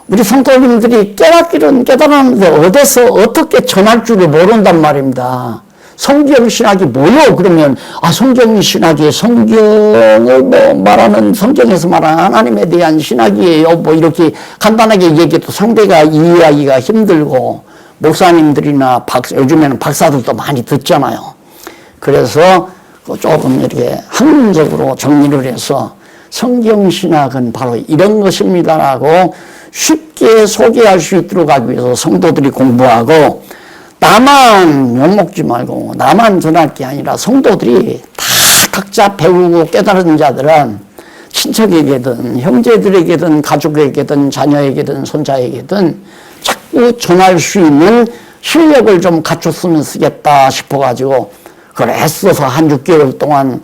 우리 성도님들이 깨닫기는 깨달았는데 어디서 어떻게 전할 줄을 모른단 말입니다. 성경신학이 뭐요? 그러면 성경신학이 성경을 말하는 성경에서 말하는 하나님에 대한 신학이에요. 이렇게 간단하게 얘기해도 상대가 이해하기가 힘들고 목사님들이나 요즘에는 박사들도 많이 듣잖아요. 그래서 조금 이렇게 학문적으로 정리를 해서 성경신학은 바로 이런 것입니다라고 쉽게 소개할 수 있도록 하기 위해서 성도들이 공부하고 나만 욕먹지 말고 나만 전할 게 아니라 성도들이 다 각자 배우고 깨달은 자들은 친척에게든 형제들에게든 가족에게든 자녀에게든 손자에게든 자꾸 전할 수 있는 실력을 좀 갖췄으면 쓰겠다 싶어가지고 그걸 애써서 한 6개월 동안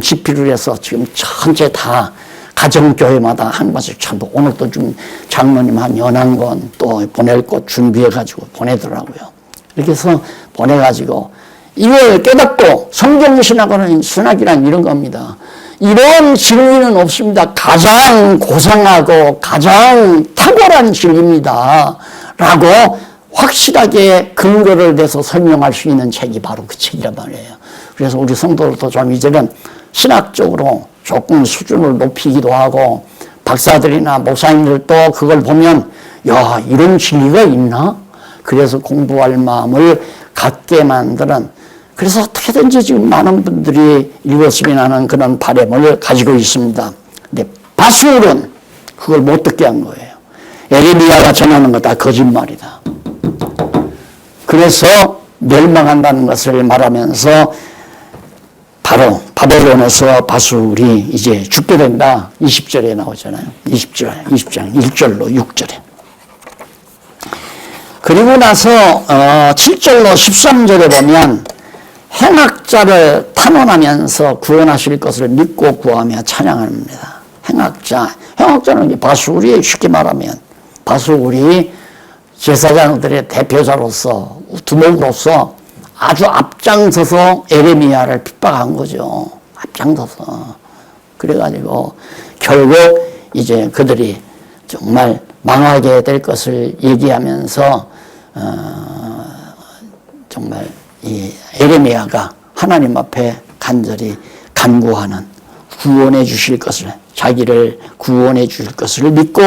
집필을 해서 지금 전체 다 가정교회마다 한 번씩 전부 오늘도 좀 장로님 한 연한권 또 보낼 것 준비해가지고 보내더라고요. 이렇게 해서 보내가지고 이걸 깨닫고 성경신학은 신학이란 이런 겁니다. 이런 진리는 없습니다. 가장 고상하고 가장 탁월한 진리입니다. 라고 확실하게 근거를 대서 설명할 수 있는 책이 바로 그 책이란 말이에요. 그래서 우리 성도들도 좀 이제는 신학적으로 조금 수준을 높이기도 하고 박사들이나 목사님들도 그걸 보면 야 이런 진리가 있나? 그래서 공부할 마음을 갖게 만드는 그래서 어떻게든지 지금 많은 분들이 읽었으면 하는 그런 바람을 가지고 있습니다. 근데 바술은 그걸 못 듣게 한 거예요. 에레미야가 전하는 거 다 거짓말이다. 그래서 멸망한다는 것을 말하면서 바로 바벨론에서 바술이 이제 죽게 된다. 20절에 나오잖아요. 20장 1절로 6절에. 그리고 나서 7절로 13절에 보면 행악자를 탄원하면서 구원하실 것을 믿고 구하며 찬양합니다. 행악자는 바술이 쉽게 말하면 바술이 제사장들의 대표자로서 두목으로서 아주 앞장서서 에레미야를 핍박한 거죠. 앞장서서. 그래가지고 결국 이제 그들이 정말 망하게 될 것을 얘기하면서 정말 이 에레미야가 하나님 앞에 간절히 간구하는 구원해 주실 것을 자기를 구원해 주실 것을 믿고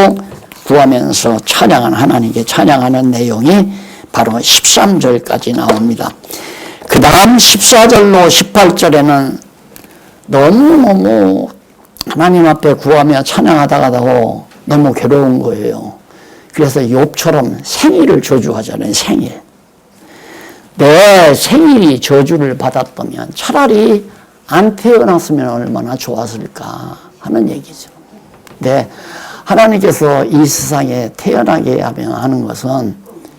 구하면서 찬양하는 하나님께 찬양하는 내용이 바로 13절까지 나옵니다. 그 다음 14절로 18절에는 너무너무 하나님 앞에 구하며 찬양하다가도 너무 괴로운 거예요. 그래서 욥처럼 생일을 저주하잖아요. 생일. 내 생일이 저주를 받았다면 차라리 안 태어났으면 얼마나 좋았을까 하는 얘기죠. 네, 하나님께서 이 세상에 태어나게 하는 것은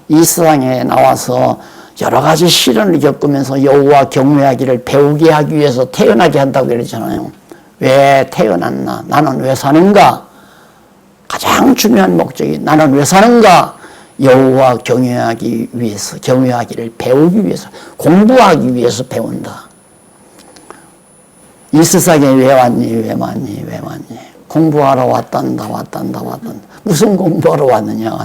이 세상에 나와서 여러 가지 시련을 겪으면서 여호와 경외하기를 배우게 하기 위해서 태어나게 한다고 그러잖아요. 왜 태어났나? 나는 왜 사는가? 가장 중요한 목적이 나는 왜 사는가? 여호와 경외하기 위해서, 경외하기를 배우기 위해서, 공부하기 위해서 배운다. 이 세상에 왜 왔니? 공부하러 왔단다. 무슨 공부하러 왔느냐?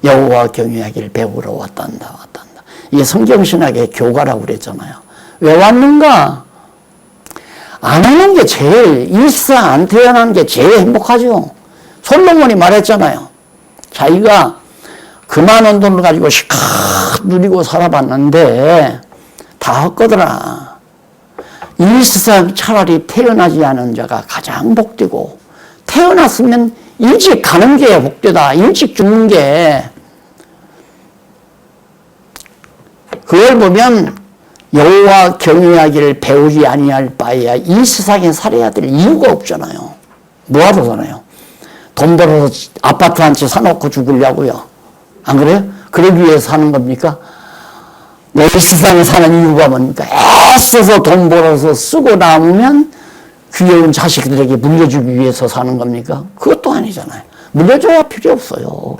여호와 경외하기를 배우러 왔단다. 이게 성경신학의 교가라고 그랬잖아요. 왜 왔는가? 안 하는 게 제일, 일상 안 태어나는 게 제일 행복하죠. 솔로몬이 말했잖아요. 자기가 그 많은 돈을 가지고 시컷 누리고 살아봤는데 다 헛거더라. 이 세상 차라리 태어나지 않은 자가 가장 복되고 태어났으면 일찍 가는 게 복되다. 일찍 죽는 게. 그걸 보면 여호와 경외하기를 배우지 아니할 바에야 이 세상에 살아야 될 이유가 없잖아요. 뭐하러 사나요? 돈 벌어서 아파트 한 채 사놓고 죽으려고요. 안 그래요? 그러기 위해서 사는 겁니까? 이 세상에 사는 이유가 뭡니까? 애써서 돈 벌어서 쓰고 남으면 귀여운 자식들에게 물려주기 위해서 사는 겁니까? 그것도 아니잖아요. 물려줘야 필요 없어요.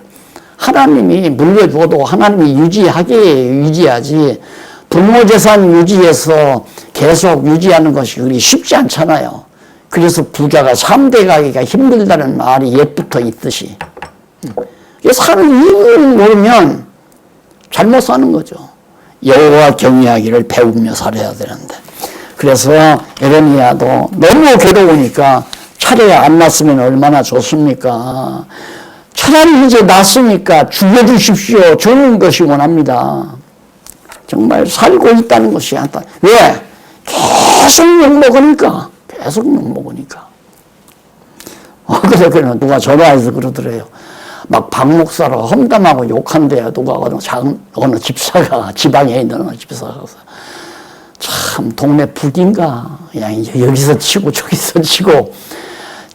하나님이 물려줘도 하나님이 유지하지 부모 재산 유지해서 계속 유지하는 것이 그리 쉽지 않잖아요. 그래서 부자가 3대 가기가 힘들다는 말이 옛부터 있듯이 사는 이유를 모르면 잘못 사는 거죠. 여호와 경외하기를 배우며 살아야 되는데. 그래서 에레미야도 너무 괴로우니까 차라리 안 났으면 얼마나 좋습니까? 차라리 이제 났으니까 죽여주십시오. 주는 것이 원합니다. 정말 살고 있다는 것이 안타. 왜? 계속 욕먹으니까. 계속 욕먹으니까. 그래서 누가 전화해서 그러더래요. 막 박 목사로 험담하고 욕한대요. 누가 어느 집사가, 지방에 있는 어느 집사가. 참, 동네 북인가. 그냥 여기서 치고 저기서 치고.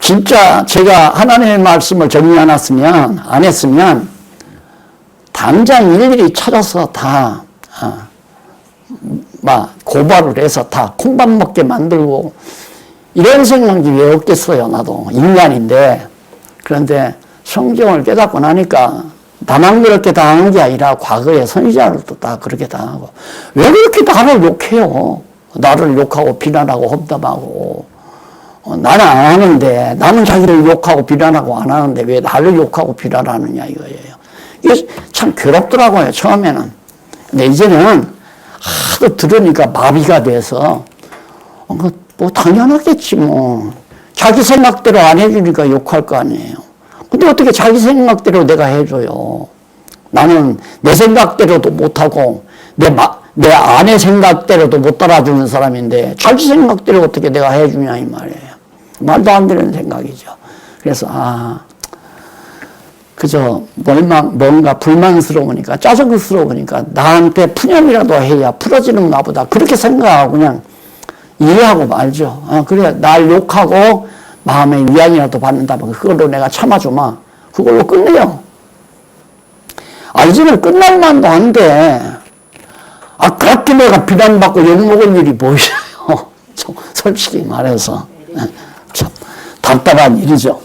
진짜 제가 하나님의 말씀을 정리 안 했으면, 당장 일일이 찾아서 다, 막 고발을 해서 다 콩밥 먹게 만들고, 이런 생각이 왜 없겠어요, 나도. 인간인데. 그런데 성경을 깨닫고 나니까 나만 그렇게 당한 게 아니라 과거의 선지자들도 다 그렇게 당하고. 왜 그렇게 나를 욕해요? 나를 욕하고 비난하고 험담하고. 나는 안 하는데, 나는 자기를 욕하고 비난하고 안 하는데 왜 나를 욕하고 비난하느냐 이거예요. 이게 참 괴롭더라고요, 처음에는. 근데 이제는 하도 들으니까 마비가 돼서, 뭐 당연하겠지 뭐. 자기 생각대로 안 해주니까 욕할 거 아니에요. 근데 어떻게 자기 생각대로 내가 해줘요. 나는 내 생각대로도 못하고 내 아내 생각대로도 못 따라주는 사람인데 자기 생각대로 어떻게 내가 해주냐 이 말이에요. 말도 안 되는 생각이죠. 그래서 그저 뭔가 불만스러우니까 짜증스러우니까 나한테 푸념이라도 해야 풀어지는가 보다 그렇게 생각하고 그냥 이해하고 말죠. 그래 날 욕하고 마음의 위안이라도 받는다면 그걸로 내가 참아주마. 그걸로 끝내요. 이제는 끝날 만도 한데 그렇게 내가 비난받고 욕먹을 일이 뭐 있어요. 솔직히 말해서 참 답답한 일이죠.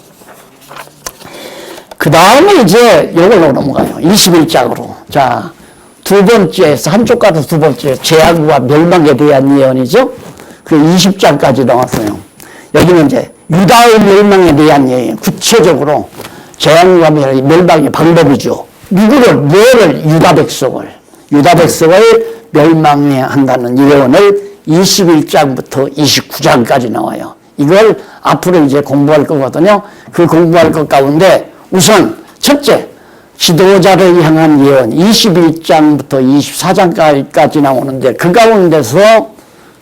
그 다음에 이제 요걸로 넘어가요. 21장으로. 자, 두 번째, 한쪽 가서 두 번째, 재앙과 멸망에 대한 예언이죠. 그 20장까지 나왔어요. 여기는 이제 유다의 멸망에 대한 예언, 구체적으로 재앙과 멸망의 방법이죠. 뭐를? 유다 백성을 멸망해 한다는 예언을 21장부터 29장까지 나와요. 이걸 앞으로 이제 공부할 거거든요. 그 공부할 것 가운데 우선 첫째, 지도자를 향한 예언 21장부터 24장까지 나오는데 그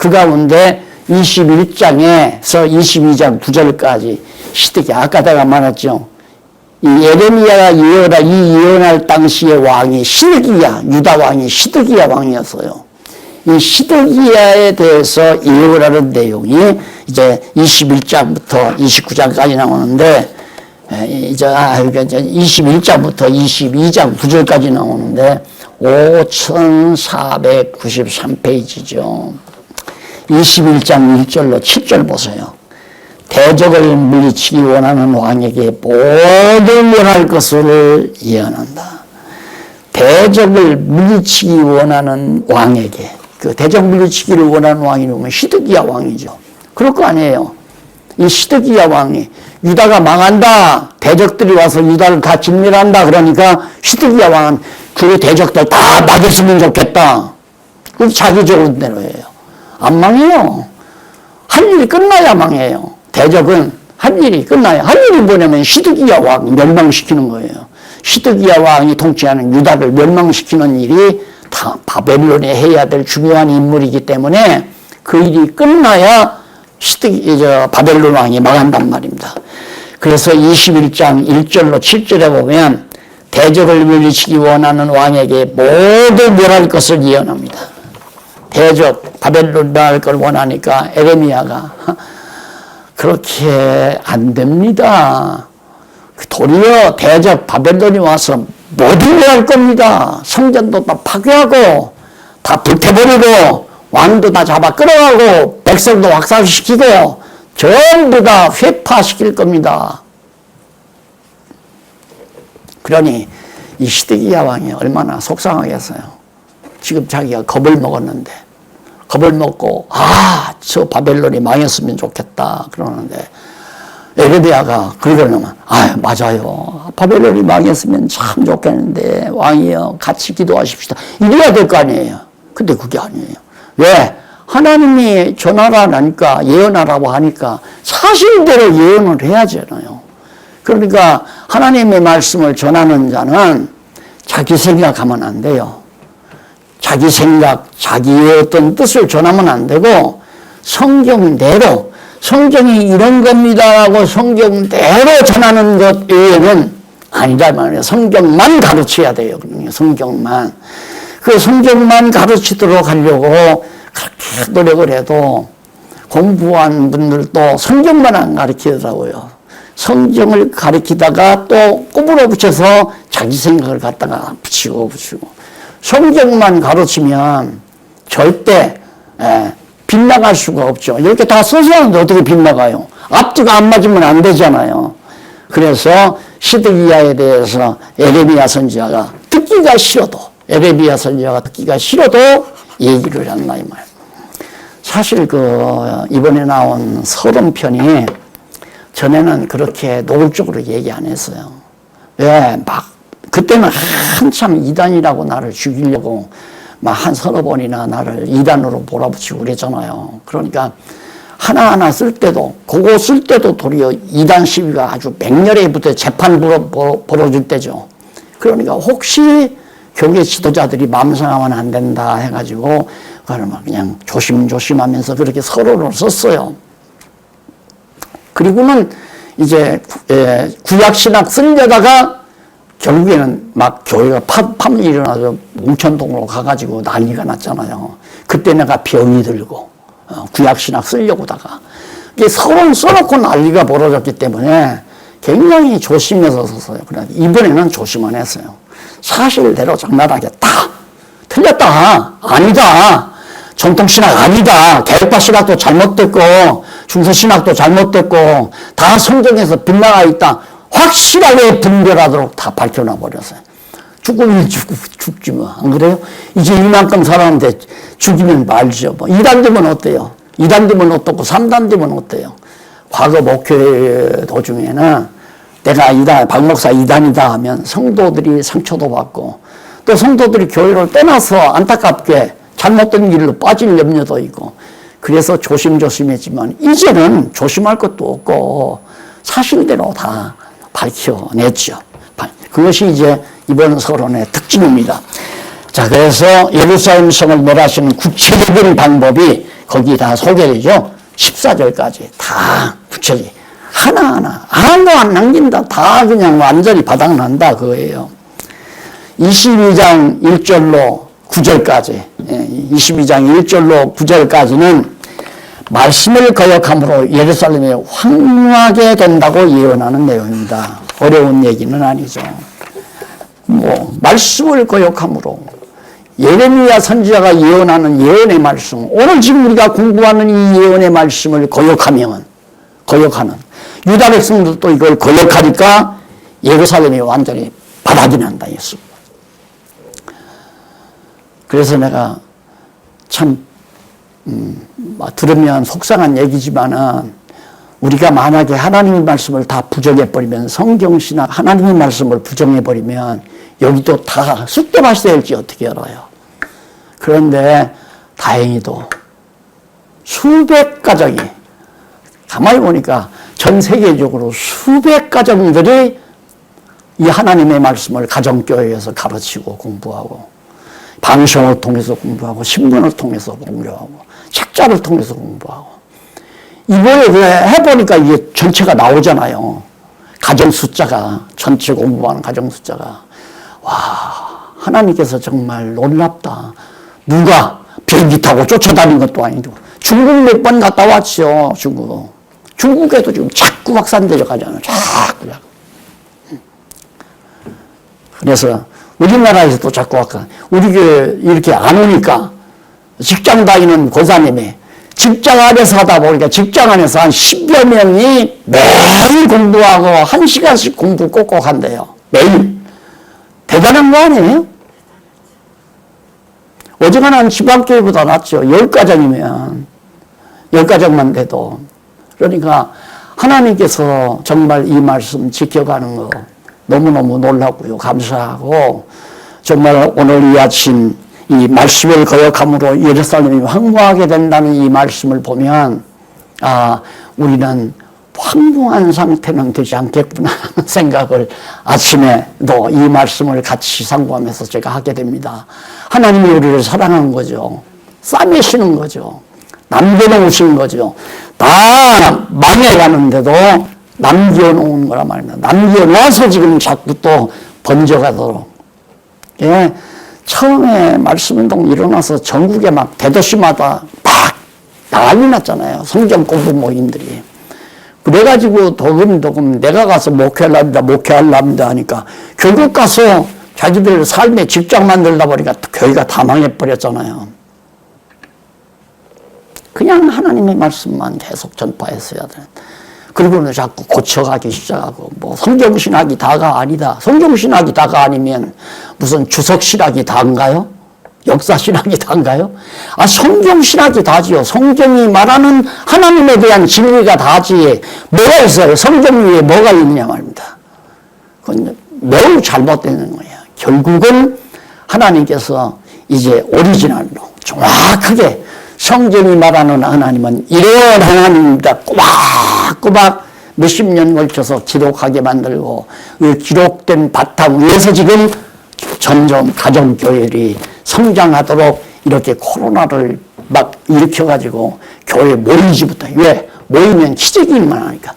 가운데 21장에서 22장 9절까지 시드기야. 아까 내가 말했죠. 이 에레미야가 예언할 당시의 왕이 시드기야. 유다 왕이 시드기야 왕이었어요. 이 시드기야에 대해서 예언하는 내용이 이제 21장부터 29장까지 나오는데 이제 21장부터 22장 9절까지 나오는데 5493페이지죠. 21장 1절로 7절 보세요. 대적을 물리치기 원하는 왕에게 모두 멸할 것을 예언한다. 대적을 물리치기 원하는 왕에게, 그 대적 물리치기를 원하는 왕이 누구면 시드기야 왕이죠. 그럴 거 아니에요. 이 시드기야 왕이 유다가 망한다. 대적들이 와서 유다를 다 진멸한다. 그러니까 시드기야 왕은 그 대적들 다 막였으면 좋겠다. 그 자기 좋은 대로예요. 안 망해요. 한 일이 끝나야 망해요. 대적은 한 일이 끝나야. 한 일이 뭐냐면 시드기야 왕 멸망시키는 거예요. 시드기야 왕이 통치하는 유다를 멸망시키는 일이 다 바벨론에 해야 될 중요한 인물이기 때문에 그 일이 끝나야 바벨론 왕이 망한단 말입니다. 그래서 21장 1절로 7절에 보면 대적을 물리치기 원하는 왕에게 모두 멸할 것을 예언합니다. 대적 바벨론 멸할 걸 원하니까 에레미야가 그렇게 안 됩니다. 도리어 대적 바벨론이 와서 모두 멸할 겁니다. 성전도 다 파괴하고 다 불태버리고 왕도 다 잡아 끌어가고 백성도 확산시키고 전부 다 회파시킬 겁니다. 그러니 이 시드기야 왕이 얼마나 속상하겠어요. 지금 자기가 겁을 먹었는데 겁을 먹고 저 바벨론이 망했으면 좋겠다 그러는데 에르비아가 그러려면 맞아요. 바벨론이 망했으면 참 좋겠는데 왕이여 같이 기도하십시다. 이래야 될 거 아니에요. 근데 그게 아니에요. 왜? 하나님이 전하라니까 예언하라고 하니까 사실대로 예언을 해야 되잖아요. 그러니까 하나님의 말씀을 전하는 자는 자기 생각하면 안 돼요. 자기 생각, 자기의 어떤 뜻을 전하면 안 되고 성경대로 성경이 이런 겁니다라고 성경대로 전하는 것 외에는 아니다 말이에요. 성경만 가르쳐야 돼요. 성경만. 그 성경만 가르치도록 하려고 그렇게 노력을 해도 공부한 분들도 성경만 안 가르치더라고요. 성경을 가르치다가 또 꼬불어 붙여서 자기 생각을 갖다가 붙이고 성경만 가르치면 절대 빗나갈 수가 없죠. 이렇게 다 써서 하는데 어떻게 빗나가요? 앞뒤가 안 맞으면 안 되잖아요. 그래서 시드기야에 대해서 에레미야 선지자가 듣기가 싫어도 얘기를 한다 이 말. 사실 이번에 나온 서론편이 전에는 그렇게 노골적으로 얘기 안 했어요. 왜? 그때는 한참 이단이라고 나를 죽이려고 한 서너 번이나 나를 이단으로 몰아붙이고 그랬잖아요. 그러니까 하나하나 쓸 때도, 그거 쓸 때도 도리어 이단 시위가 아주 맹렬해 붙어 재판 벌어질 때죠. 그러니까 혹시 교계 지도자들이 마음 상하면 안 된다 해가지고 그냥 조심조심하면서 그렇게 서론을 썼어요. 그리고는 이제 구약신학 쓰려다가 결국에는 교회가 파문이 일어나서 웅천동으로 가가지고 난리가 났잖아요. 그때 내가 병이 들고 구약신학 쓰려고다가 서론 써놓고 난리가 벌어졌기 때문에 굉장히 조심해서 썼어요. 그래 이번에는 조심 안 했어요. 사실대로 적나라하게 틀렸다, 아니다, 전통신학 아니다, 개혁파 신학도 잘못됐고 중세신학도 잘못됐고 다 성경에서 빗나가 있다, 확실하게 분별하도록 다 밝혀놔 버렸어요. 죽으면 죽지 뭐. 안 그래요? 이제 이만큼 살았는데 죽이면 말죠. 2단 되면 어때요? 2단 되면 어떻고 3단 되면 어때요? 과거 목회 도중에는 내가 박 목사 2단이다 하면 성도들이 상처도 받고 또 성도들이 교회를 떠나서 안타깝게 잘못된 길로 빠질 염려도 있고 그래서 조심조심했지만 이제는 조심할 것도 없고 사실대로 다 밝혀냈죠. 그것이 이제 이번 서론의 특징입니다. 자, 그래서 예루살렘 성을 멸하시는 구체적인 방법이 거기 다 소개되죠. 14절까지 다 구체적이 하나하나 하나도 안 남긴다. 다 그냥 완전히 바닥난다 그거예요. 22장 1절로 9절까지 22장 1절로 9절까지는 말씀을 거역함으로 예루살렘이 황무하게 된다고 예언하는 내용입니다. 어려운 얘기는 아니죠. 말씀을 거역함으로 예레미야 선지자가 예언하는 예언의 말씀, 오늘 지금 우리가 공부하는 이 예언의 말씀을 거역하는 유다 백성들도 이걸 거역하니까 예루살렘이 완전히 바닥이 난다 했어. 그래서 내가 참 들으면 속상한 얘기지만은 우리가 만약에 하나님의 말씀을 다 부정해버리면 성경신학 하나님의 말씀을 부정해버리면 여기도 다 쑥대밭이 될지 어떻게 알아요. 그런데 다행히도 수백 가정이 가만히 보니까 전 세계적으로 수백 가정들이 이 하나님의 말씀을 가정교회에서 가르치고 공부하고 방송을 통해서 공부하고 신문을 통해서 공부하고 책자를 통해서 공부하고 이번에 해보니까 이게 전체가 나오잖아요. 가정 숫자가 전체 공부하는 가정 숫자가 와 하나님께서 정말 놀랍다. 누가 비행기 타고 쫓아다닌 것도 아니고 중국 몇 번 갔다 왔죠. 중국에도 지금 자꾸 확산되어 가잖아요. 자꾸. 그래서 우리나라에서도 자꾸 아까 우리 교회 이렇게 안 오니까 직장 다니는 고사님이 직장 안에서 하다 보니까 직장 안에서 한 10여 명이 매일 공부하고 1시간씩 공부 꼭꼭 한대요. 매일. 대단한 거 아니에요? 어지간한 지방교회보다 낫죠. 10가정이면 10가정만 돼도. 그러니까 하나님께서 정말 이 말씀 지켜가는 거 너무너무 놀라고요. 감사하고 정말 오늘 이 아침 이 말씀을 거역함으로 예루살렘이 황무하게 된다는 이 말씀을 보면 우리는 황무한 상태는 되지 않겠구나 하는 생각을 아침에도 이 말씀을 같이 상고하면서 제가 하게 됩니다. 하나님이 우리를 사랑하는 거죠. 싸매시는 거죠. 남겨놓으신 거죠. 다 망해가는데도 남겨놓은 거란 말입니다. 남겨놔서 지금 자꾸 또 번져가도록. 예, 처음에 말씀운동 일어나서 전국에 막 대도시마다 막 난리 났잖아요. 성경 공부 모임들이. 그래가지고 도금 내가 가서 목회하랍니다 하니까 결국 가서 자기들 삶의 직장 만들다 보니까 교회가 다 망해버렸잖아요. 그냥 하나님의 말씀만 계속 전파했어야 돼. 그리고는 자꾸 고쳐가기 시작하고, 성경신학이 다가 아니다. 성경신학이 다가 아니면 무슨 주석신학이 다인가요? 역사신학이 다인가요? 성경신학이 다지요. 성경이 말하는 하나님에 대한 진리가 다지. 뭐가 있어요? 성경 위에 뭐가 있느냐 말입니다. 그건 매우 잘못되는 거예요. 결국은 하나님께서 이제 오리지널로 정확하게 성경이 말하는 하나님은 이런 하나님입니다. 꼬박꼬박 몇십 년 걸쳐서 기록하게 만들고 그 기록된 바탕 위에서 지금 점점 가정교회들이 성장하도록 이렇게 코로나를 막 일으켜가지고 교회 모이지부터. 왜? 모이면 기적이만 하니까.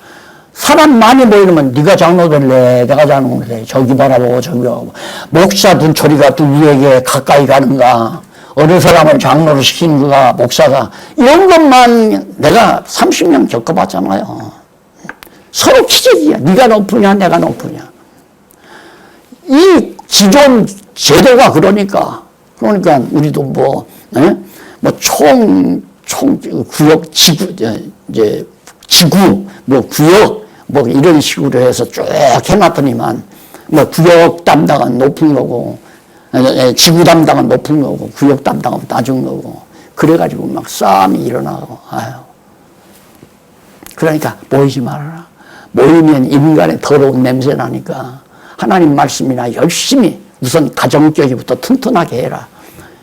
사람 많이 모이면 네가 장로 될래, 내가 장로 될래, 저기 바라보고 저기 바라보고. 목사 눈초리가 누구에게 가까이 가는가, 어느 사람을 장로를 시키는 거가 목사가, 이런 것만 내가 30년 겪어봤잖아요. 서로 기적이야. 네가 높으냐 내가 높으냐. 이 기존 제도가 그러니까 우리도 구역 지구 구역 이런 식으로 해서 쭉 해놨더니만 구역 담당은 높은 거고 지구 담당은 높은 거고 구역 담당은 낮은 거고 그래가지고 막 싸움이 일어나고. 그러니까 모이지 말아라. 모이면 인간의 더러운 냄새 나니까 하나님 말씀이나 열심히 우선 가정교회부터 튼튼하게 해라.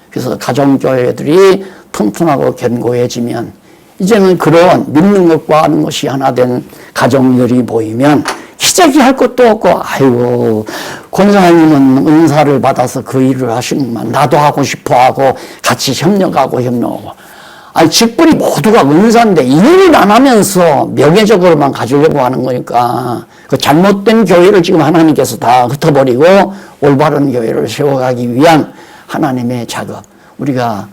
그래서 가정교회들이 튼튼하고 견고해지면 이제는 그런 믿는 것과 하는 것이 하나 된 가정들이 모이면 기적이 할 것도 없고, 아이고 권사님은 은사를 받아서 그 일을 하시는구만. 나도 하고 싶어 하고 같이 협력하고. 직분이 모두가 은사인데 일을 안 하면서 명예적으로만 가지려고 하는 거니까 그 잘못된 교회를 지금 하나님께서 다 흩어버리고 올바른 교회를 세워가기 위한 하나님의 작업. 우리가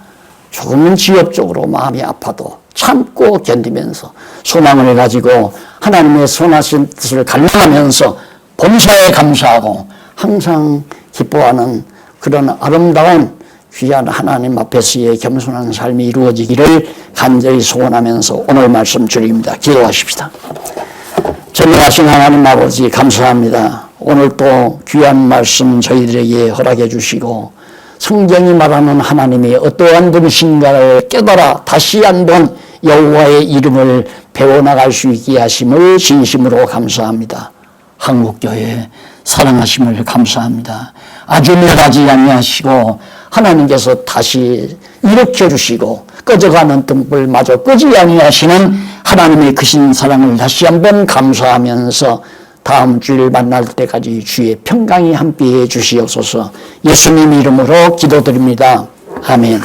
조금은 지엽적으로 마음이 아파도 참고 견디면서 소망을 가지고 하나님의 선하신 뜻을 갈망하면서 범사에 감사하고 항상 기뻐하는 그런 아름다운 귀한 하나님 앞에서의 겸손한 삶이 이루어지기를 간절히 소원하면서 오늘 말씀 드립니다. 기도하십시다. 전능하신 하나님 아버지 감사합니다. 오늘 또 귀한 말씀 저희들에게 허락해 주시고 성경이 말하는 하나님이 어떠한 분이신가를 깨달아 다시 한번 여호와의 이름을 배워나갈 수 있게 하심을 진심으로 감사합니다. 한국교회 사랑하심을 감사합니다. 아주 멸하지 아니하시고 하나님께서 다시 일으켜주시고 꺼져가는 등불마저 끄지 아니하시는 하나님의 크신 사랑을 다시 한번 감사하면서 다음 주일 만날 때까지 주의 평강이 함께해 주시옵소서. 예수님 이름으로 기도드립니다. 아멘.